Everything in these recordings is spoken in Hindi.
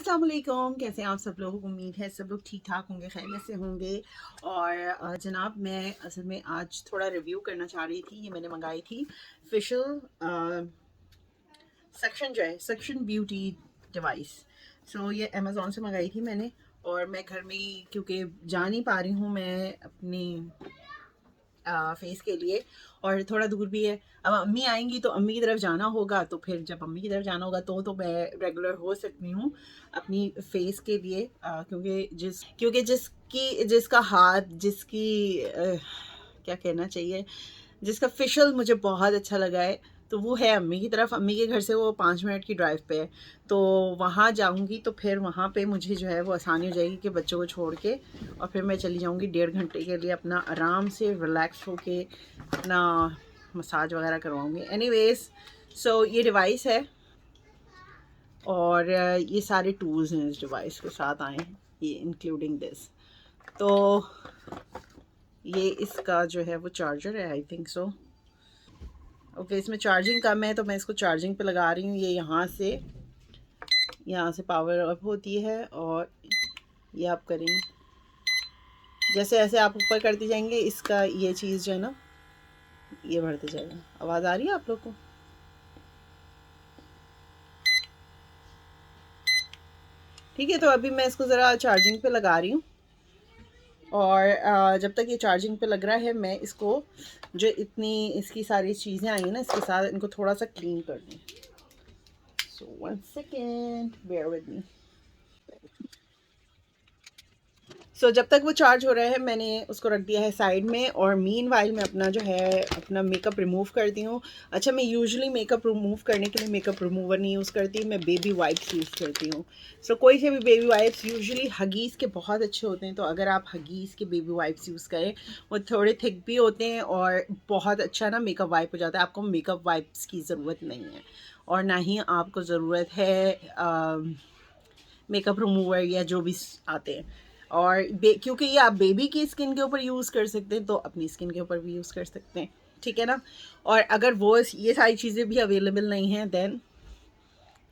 अस्सलाम वालेकुम। कैसे हैं आप सब लोग? उम्मीद है सब लोग ठीक ठाक होंगे, खैरियत से होंगे। और जनाब, मैं असल में आज थोड़ा रिव्यू करना चाह रही थी। ये मैंने मंगाई थी फेशियल सक्शन, जो है सक्शन ब्यूटी डिवाइस। सो ये अमेज़ोन से मंगाई थी मैंने। और मैं घर में ही, क्योंकि जा नहीं पा रही हूँ मैं अपनी फेस के लिए, और थोड़ा दूर भी है। अब अम्मी आएंगी तो अम्मी की तरफ जाना होगा, तो फिर जब अम्मी की तरफ जाना होगा तो मैं रेगुलर हो सकती हूँ अपनी फेस के लिए। क्योंकि जिसका हाथ, क्या कहना चाहिए, जिसका फेशियल मुझे बहुत अच्छा लगा है, तो वो है अम्मी की तरफ। अम्मी के घर से वो 5 मिनट की ड्राइव पे है, तो वहाँ जाऊँगी तो फिर वहाँ पे मुझे जो है वो आसानी हो जाएगी कि बच्चों को छोड़ के और फिर मैं चली जाऊँगी 1.5 घंटे के लिए अपना आराम से रिलैक्स होके अपना मसाज वगैरह करवाऊँगी। एनीवेज, सो ये डिवाइस है और ये सारे टूल्स हैं इस डिवाइस के साथ आए हैं, ये इंक्लूडिंग दिस। तो ये इसका जो है वो चार्जर है, आई थिंक सो। ओके, इसमें चार्जिंग कम है तो मैं इसको चार्जिंग पे लगा रही हूँ। ये यहाँ से पावर अप होती है और ये आप करेंगे, जैसे जैसे आप ऊपर करते जाएंगे इसका ये चीज़ जो है ना, ये बढ़ते जाएगा। आवाज़ आ रही है आप लोग को? ठीक है, तो अभी मैं इसको ज़रा चार्जिंग पे लगा रही हूँ। और जब तक ये चार्जिंग पे लग रहा है, मैं इसको जो इतनी इसकी सारी चीज़ें आई हैं ना, इसके साथ इनको थोड़ा सा क्लीन कर दूँ। सो 1 सेकेंड, बेयर विद मी। सो जब तक वो चार्ज हो रहा है, मैंने उसको रख दिया है साइड में, और मीन वाइल मैं अपना जो है अपना मेकअप रिमूव करती हूँ। अच्छा, मैं यूजुअली मेकअप रिमूव करने के लिए मेकअप रिमूवर नहीं यूज़ करती, मैं बेबी वाइप्स यूज़ करती हूँ। सो कोई से भी बेबी वाइप्स, यूजुअली हगीज़ के बहुत अच्छे होते हैं, तो अगर आप हगीज़ के बेबी वाइप्स यूज़ करें, वो थोड़े थिक भी होते हैं और बहुत अच्छा ना मेकअप वाइप हो जाता है। आपको मेकअप वाइप्स की ज़रूरत नहीं है, और ना ही आपको ज़रूरत है मेकअप रिमूवर या जो भी आते हैं। और क्योंकि ये आप बेबी की स्किन के ऊपर यूज़ कर सकते हैं, तो अपनी स्किन के ऊपर भी यूज़ कर सकते हैं, ठीक है ना। और अगर वो ये सारी चीज़ें भी अवेलेबल नहीं हैं, then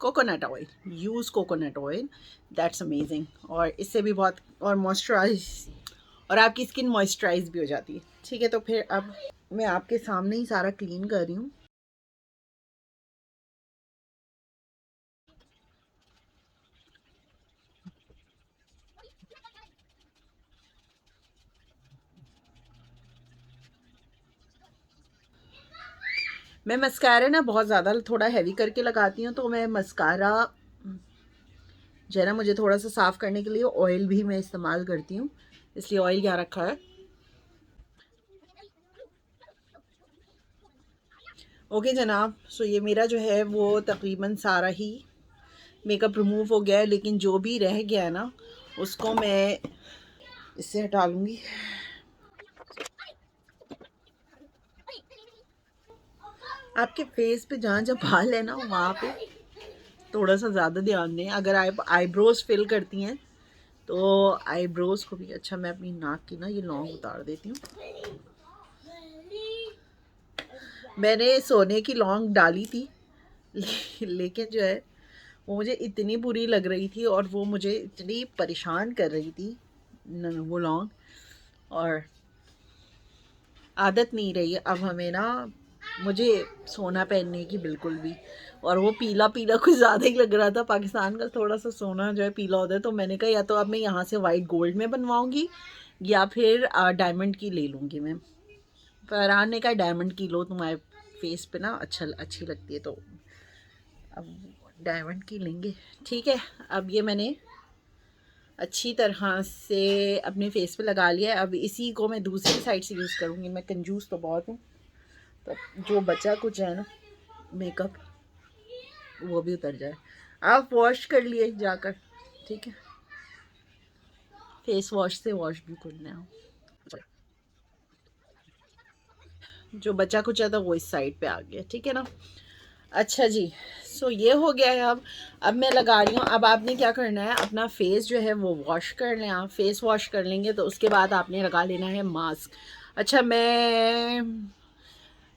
coconut oil, use coconut oil, that's amazing. और इससे भी बहुत, और मॉइस्चराइज, और आपकी स्किन मॉइस्चराइज भी हो जाती है। ठीक है, तो फिर अब मैं आपके सामने ही सारा क्लीन कर रही हूँ। मैं मस्कारा ना बहुत ज़्यादा थोड़ा हैवी करके लगाती हूँ, तो मैं मस्कारा जो है ना, मुझे थोड़ा सा साफ़ करने के लिए ऑयल भी मैं इस्तेमाल करती हूँ, इसलिए ऑयल यहाँ रखा है। ओके जनाब, सो ये मेरा जो है वो तकरीबन सारा ही मेकअप रिमूव हो गया है, लेकिन जो भी रह गया है ना, उसको मैं इससे हटा लूँगी। आपके फेस पे जहाँ जहाँ बाल है ना, वहाँ पे थोड़ा सा ज़्यादा ध्यान दें। अगर आप आईब्रोज फिल करती हैं तो आईब्रोज को भी, अच्छा मैं अपनी नाक की ना ये लॉन्ग उतार देती हूँ। मैंने सोने की लौंग डाली थी लेकिन जो है वो मुझे इतनी बुरी लग रही थी और वो मुझे इतनी परेशान कर रही थी वो लौंग, और आदत नहीं रही है अब हमें ना, मुझे सोना पहनने की बिल्कुल भी। और वो पीला पीला कुछ ज़्यादा ही लग रहा था, पाकिस्तान का थोड़ा सा सोना जो है पीला होता है, तो मैंने कहा या तो अब मैं यहाँ से वाइट गोल्ड में बनवाऊँगी या फिर डायमंड की ले लूँगी मैं। फरहान ने कहा डायमंड की लो, तुम्हारे फेस पे ना अच्छी लगती है, तो अब डायमंड की लेंगे। ठीक है, अब ये मैंने अच्छी तरह से अपने फेस पे लगा लिया है। अब इसी को मैं दूसरी साइड से यूज़ करूँगी। मैं कंजूस तो बहुत हूँ, तो जो बचा कुछ है ना मेकअप, वो भी उतर जाए। आप वॉश कर लिए जाकर, ठीक है, फेस वॉश से वॉश भी करना है। जो बचा कुछ है तो वो इस साइड पे आ गया, ठीक है ना। अच्छा जी, सो ये हो गया है। अब मैं लगा रही हूँ। अब आपने क्या करना है, अपना फेस जो है वो वॉश कर लें। आप फेस वॉश कर लेंगे तो उसके बाद आपने लगा लेना है मास्क। अच्छा,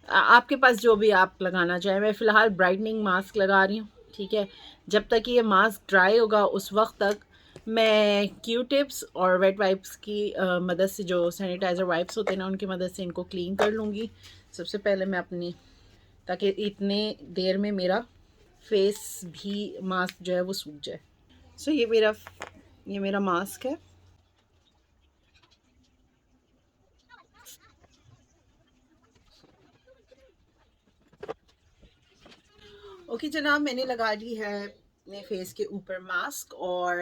आपके पास जो भी आप लगाना चाहें, मैं फ़िलहाल ब्राइटनिंग मास्क लगा रही हूँ, ठीक है। जब तक ये मास्क ड्राई होगा उस वक्त तक मैं क्यू टिप्स और वेट वाइप्स की मदद से, जो सैनिटाइज़र वाइप्स होते हैं ना, उनकी मदद से इनको क्लीन कर लूँगी। सबसे पहले मैं अपनी, ताकि इतने देर में मेरा फेस भी मास्क जो है वो सूख जाए। सो ये मेरा मास्क है। ओके जनाब, मैंने लगा ली है अपने फेस के ऊपर मास्क और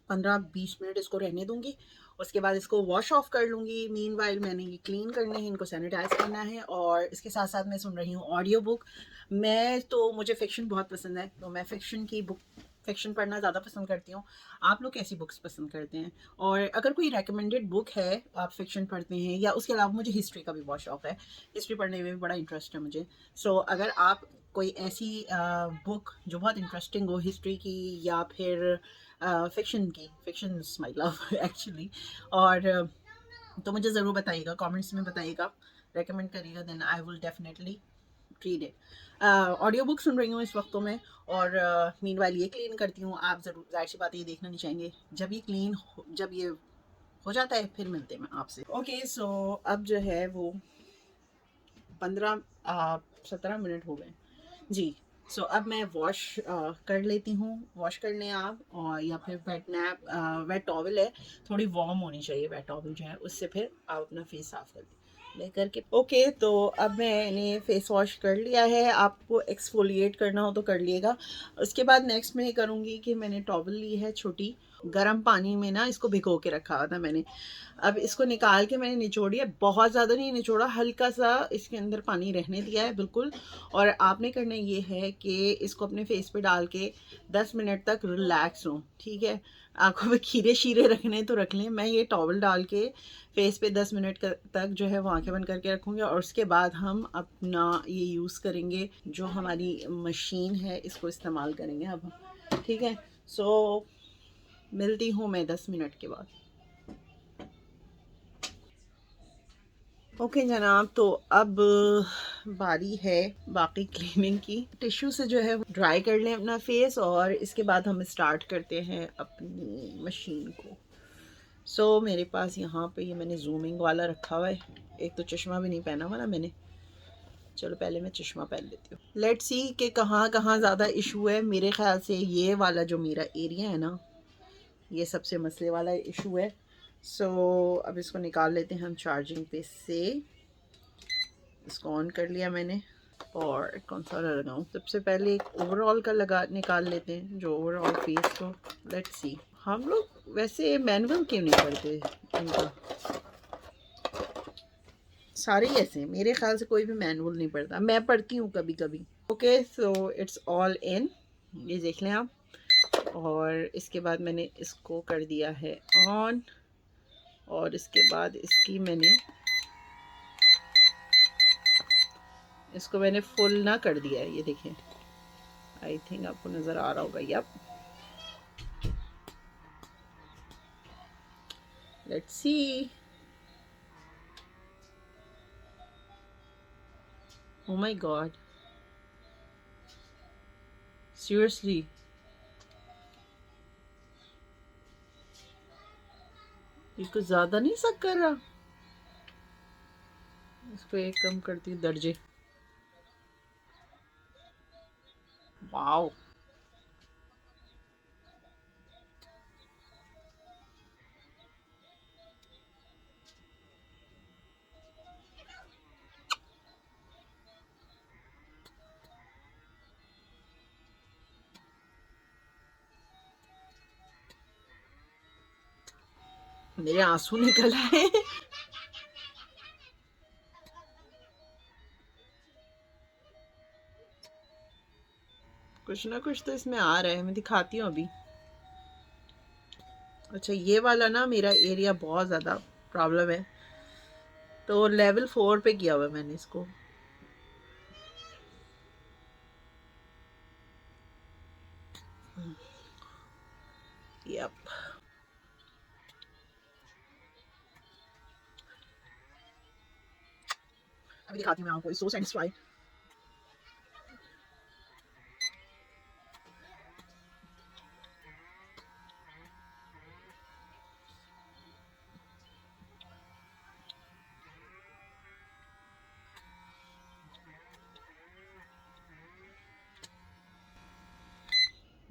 15-20 मिनट इसको रहने दूंगी। उसके बाद इसको वॉश ऑफ कर लूँगी। मीनवाइल मैंने ये क्लीन करने हैं, इनको सैनिटाइज करना है। और इसके साथ साथ मैं सुन रही हूँ ऑडियो बुक। मुझे फ़िक्शन बहुत पसंद है, तो मैं फ़िक्शन पढ़ना ज़्यादा पसंद करती हूँ। आप लोग कैसी बुक्स पसंद करते हैं? और अगर कोई रेकमेंडेड बुक है, आप फ़िक्शन पढ़ते हैं, या उसके अलावा मुझे हिस्ट्री का भी बहुत शौक है, हिस्ट्री पढ़ने में भी बड़ा इंटरेस्ट है मुझे। सो अगर आप कोई ऐसी बुक जो बहुत इंटरेस्टिंग हो हिस्ट्री की, या फिर फ़िक्शन की, fiction is my love actually, और तो मुझे ज़रूर बताइएगा, कमेंट्स में बताइएगा, रेकमेंड करिएगा, then I will definitely read it. Audio book सुन रही हूँ इस वक्तों में, और मीनवाइल ये क्लीन करती हूँ। आप ज़रूर, जाहिर सी बात है, ये देखना नहीं चाहेंगे। जब ये हो जाता है फिर मिलते हैं मैं आपसे। ओके सो अब जो है वो 15-17 मिनट हो गए जी। सो अब मैं वॉश कर लेती हूँ। वॉश कर लें आप, और या फिर वेट टॉवल है, थोड़ी वार्म होनी चाहिए वेट टॉवल जो है, उससे फिर आप अपना फेस साफ कर ले करके। ओके तो अब मैंने फेस वॉश कर लिया है। आपको एक्सफोलिएट करना हो तो कर लिएगा। उसके बाद नेक्स्ट मैं ये करूँगी कि मैंने टॉवल ली है छोटी, गर्म पानी में ना इसको भिगो के रखा हुआ था मैंने। अब इसको निकाल के मैंने निचोड़ी है, बहुत ज़्यादा नहीं निचोड़ा, हल्का सा इसके अंदर पानी रहने दिया है बिल्कुल। और आपने करना ये है कि इसको अपने फेस पे डाल के 10 मिनट तक रिलैक्स हो, ठीक है। आंखों पे खीरे शीरे रखने तो रख लें। मैं ये टॉवल डाल के फेस पे 10 मिनट तक जो है वो आंखें बंद करके रखूँगी, और उसके बाद हम अपना ये यूज़ करेंगे, जो हमारी मशीन है इसको इस्तेमाल करेंगे अब हम, ठीक है। सो मिलती हूँ मैं 10 मिनट के बाद। ओके जनाब, तो अब बारी है बाकी क्लीनिंग की। टिश्यू से जो है ड्राई कर लें अपना फेस, और इसके बाद हम स्टार्ट करते हैं अपनी मशीन को। मेरे पास यहाँ पे ये मैंने जूमिंग वाला रखा हुआ है। एक तो चश्मा भी नहीं पहना हुआ ना मैंने। चलो पहले मैं चश्मा पहन लेती हूँ। लेट्स सी कि कहाँ कहाँ ज़्यादा इशू है। मेरे ख्याल से ये वाला जो मेरा एरिया है ना, ये सबसे मसले वाला इशू है। अब इसको निकाल लेते हैं हम चार्जिंग पे से। इसको ऑन कर लिया मैंने, और कौन सा वाला लगाऊं? सबसे पहले एक ओवरऑल का लगा निकाल लेते हैं, जो ओवरऑल फेस को। लेट्स सी, हम लोग वैसे मैनुअल क्यों नहीं करते इनका? सारे ही ऐसे हैं मेरे ख्याल से, कोई भी मैनुअल नहीं पढ़ता। मैं पढ़ती हूँ कभी कभी। Okay so it's all in, ये देख लें आप। और इसके बाद मैंने इसको कर दिया है ऑन, और इसके बाद इसको मैंने फुल ना कर दिया है, ये देखें। आई थिंक आपको नज़र आ रहा होगा। Yup, let's see. Oh my god, seriously, ये कुछ ज़्यादा नहीं सक कर रहा। इसको एक कम करती हूँ दर्जे। वाओ, मेरे आंसू निकल आए। कुछ ना कुछ तो इसमें आ रहा है, मैं दिखाती हूँ अभी। अच्छा, ये वाला ना मेरा एरिया बहुत ज़्यादा प्रॉब्लम है, तो लेवल 4 पे किया हुआ है मैंने इसको। यप, अभी दिखाती हूँ मैं आपको। So satisfied.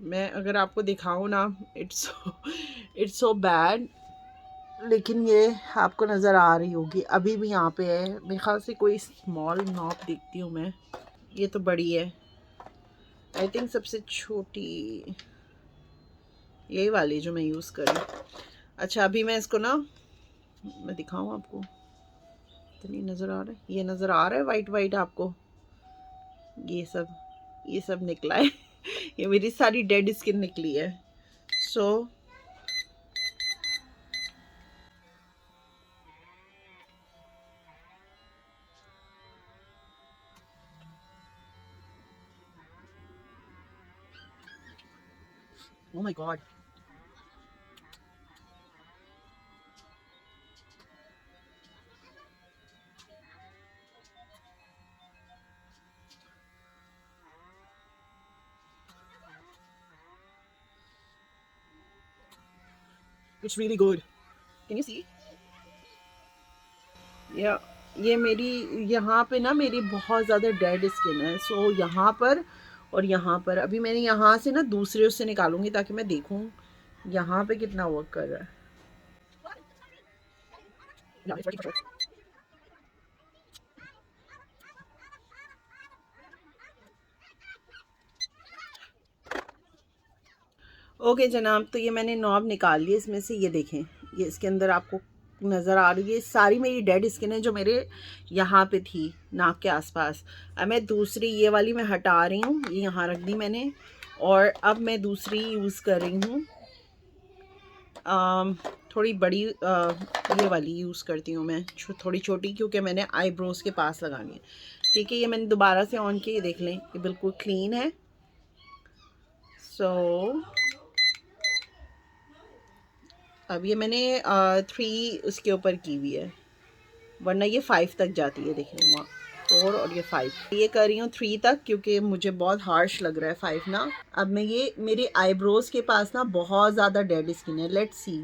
मैं अगर आपको दिखाऊं ना, इट्स सो बैड, लेकिन ये आपको नज़र आ रही होगी अभी भी यहाँ पे है। मेरे ख्याल से कोई स्मॉल नॉब देखती हूँ मैं, ये तो बड़ी है आई थिंक। सबसे छोटी यही वाली जो मैं यूज़ करूँ। अच्छा अभी मैं इसको ना, मैं दिखाऊँ आपको, तो नहीं नज़र आ रहा है, ये नज़र आ रहा है वाइट वाइट आपको, ये सब निकला है। ये मेरी सारी डेड स्किन निकली है। So oh my God, it's really good, can you see? या ये मेरी यहाँ पे ना मेरी बहुत ज़्यादा डेड स्किन है। सो यहाँ पर और यहाँ पर अभी मैंने यहाँ से ना दूसरे उससे निकालूंगी ताकि मैं देखूँ यहाँ पे कितना वर्क कर रहा है। Yeah, it's working for sure. Okay जनाब, तो ये मैंने नॉब निकाल ली इसमें से। ये देखें, ये इसके अंदर आपको नज़र आ रही है सारी मेरी डेड स्किन है जो मेरे यहाँ पे थी नाक के आसपास। अब मैं दूसरी ये वाली मैं हटा रही हूँ, ये यहाँ रख दी मैंने, और अब मैं दूसरी यूज़ कर रही हूँ। थोड़ी बड़ी ये वाली यूज़ करती हूँ मैं, थोड़ी छोटी, क्योंकि मैंने आईब्रोज़ के पास लगानी है। ठीक है, ये मैंने दोबारा से ऑन की, देख लें ये बिल्कुल क्लीन है। सो अब ये मैंने 3 उसके ऊपर की हुई है, वरना ये 5 तक जाती है। देखें, 4 और ये 5, ये कर रही हूँ 3 तक क्योंकि मुझे बहुत हार्श लग रहा है 5 ना। अब मैं ये मेरे आईब्रोज के पास ना बहुत ज़्यादा डेड स्किन है, लेट्स सी।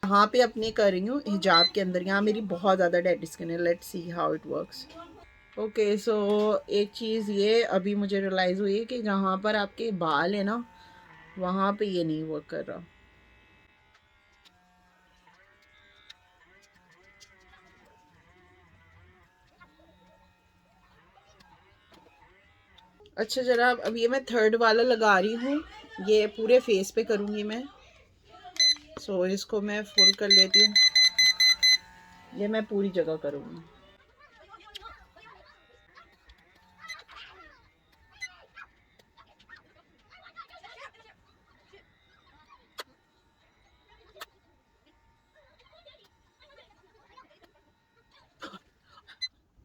यहाँ पे अपने कर रही हूँ हिजाब के अंदर, यहाँ मेरी बहुत ज़्यादा डेड स्किन है, let's see how it works. Okay so एक चीज़ ये अभी मुझे रियलाइज़ हुई है कि जहाँ पर आपके बाल है ना, वहाँ पे ये नहीं वर्क कर रहा। अच्छा जनाब, अब ये मैं थर्ड वाला लगा रही हूँ, ये पूरे फेस पे करूँगी मैं। सो इसको मैं फुल कर लेती हूँ, ये मैं पूरी जगह करूँगी।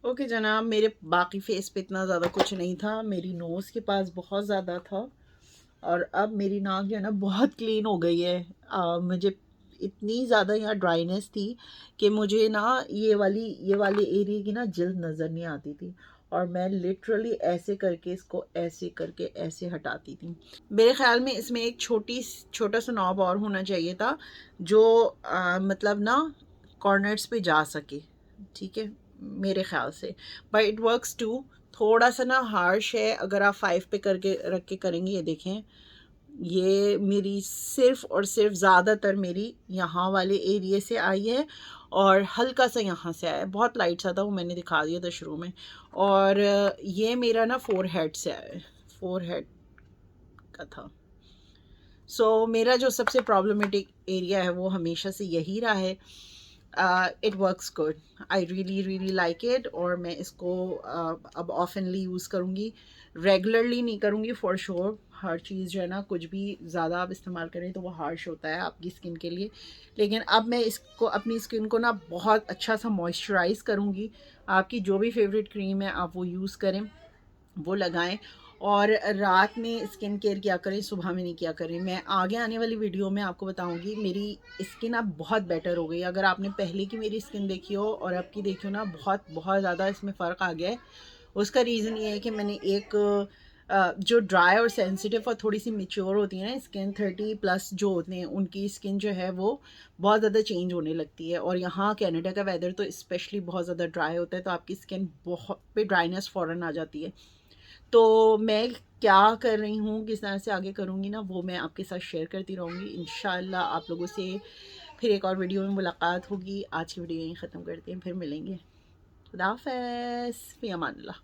ओके जनाब, मेरे बाकी फेस पे इतना ज़्यादा कुछ नहीं था, मेरी नोज़ के पास बहुत ज़्यादा था, और अब मेरी नाक जो है ना बहुत क्लीन हो गई है। मुझे इतनी ज़्यादा यहाँ ड्राइनेस थी कि मुझे ना ये वाली एरिया की ना जल्द नज़र नहीं आती थी, और मैं लिटरली ऐसे करके इसको ऐसे करके ऐसे हटाती थी। मेरे ख्याल में इसमें एक छोटा सा नॉब और होना चाहिए था जो मतलब ना कॉर्नर्स पे जा सके। ठीक है, मेरे ख्याल से, बट इट वर्क्स टू। थोड़ा सा ना हार्श है, अगर आप 5 पे करके रख के करेंगे। ये देखें, ये मेरी सिर्फ और सिर्फ ज़्यादातर मेरी यहाँ वाले एरिया से आई है, और हल्का सा यहाँ से आया है, बहुत लाइट सा था, वो मैंने दिखा दिया था शुरू में। और ये मेरा ना फोरहेड से आया है, फोरहेड का था। मेरा जो सबसे प्रॉब्लमेटिक एरिया है वो हमेशा से यही रहा है। It works good, I really really like it, और मैं इसको अब ऑफनली यूज़ करूँगी, रेगुलरली नहीं करूँगी फॉर श्योर। हर चीज़ जो है ना, कुछ भी ज़्यादा आप इस्तेमाल करें तो वो हार्श होता है आपकी स्किन के लिए। लेकिन अब मैं इसको अपनी स्किन को ना बहुत अच्छा सा मॉइस्चराइज़ करूँगी। आपकी जो भी फेवरेट क्रीम है आप वो यूज़ करें, वो लगाएं, और रात में स्किन केयर किया करें, सुबह में नहीं किया करें। मैं आगे आने वाली वीडियो में आपको बताऊंगी, मेरी स्किन अब बहुत बेटर हो गई। अगर आपने पहले की मेरी स्किन देखी हो और अब की देखी हो ना, बहुत बहुत ज़्यादा इसमें फ़र्क आ गया है। उसका रीज़न ये है कि मैंने एक जो ड्राई और सेंसिटिव और थोड़ी सी मेच्योर होती है ना स्किन, 30+ जो होते हैं, उनकी स्किन जो है वो बहुत ज़्यादा चेंज होने लगती है। और यहाँ कनाडा का वेदर तो स्पेशली बहुत ज़्यादा ड्राई होता है, तो आपकी स्किन बहुत पे ड्राइनेस फ़ौरन आ जाती है। तो मैं क्या कर रही हूँ, किस तरह से आगे करूँगी ना, वो मैं आपके साथ शेयर करती रहूँगी। इंशाल्लाह आप लोगों से फिर एक और वीडियो में मुलाकात होगी। आज की वीडियो यहीं ख़त्म करते हैं, फिर मिलेंगे। खुदा हाफ़िज़, फ़ी अमानिल्लाह।